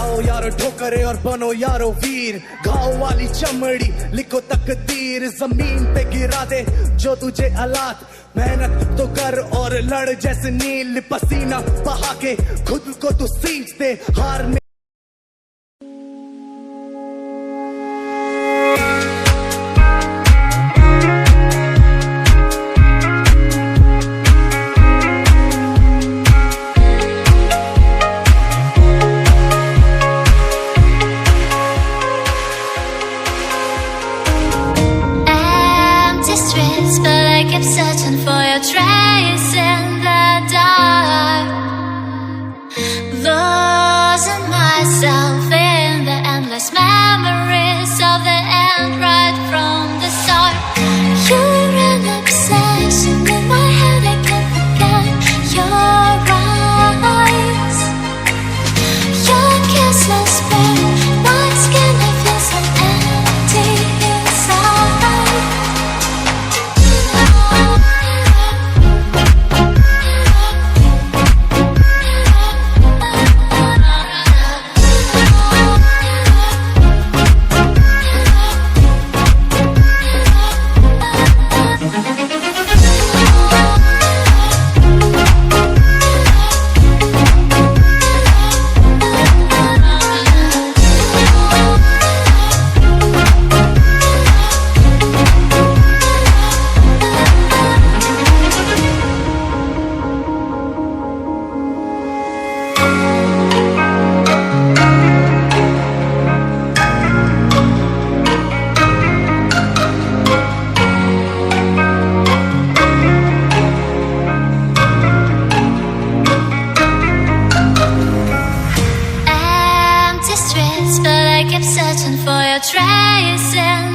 खाओ यारो ठोकरे और बनो यारो वीर, घाव वाली चमड़ी लिखो तकदीर, जमीन पे गिरा दे जो तुझे हालात, मेहनत तो कर और लड़ जैसे नील, पसीना बहा के खुद को तू सींच दे, हार में but I kept searching for your trace in the dark, losing myself in the endless memories of the end right from the start. You're an obsession in my head, I can't forget your eyes, your kisses burn my skin, I feel so empty inside. But I kept searching for your trace in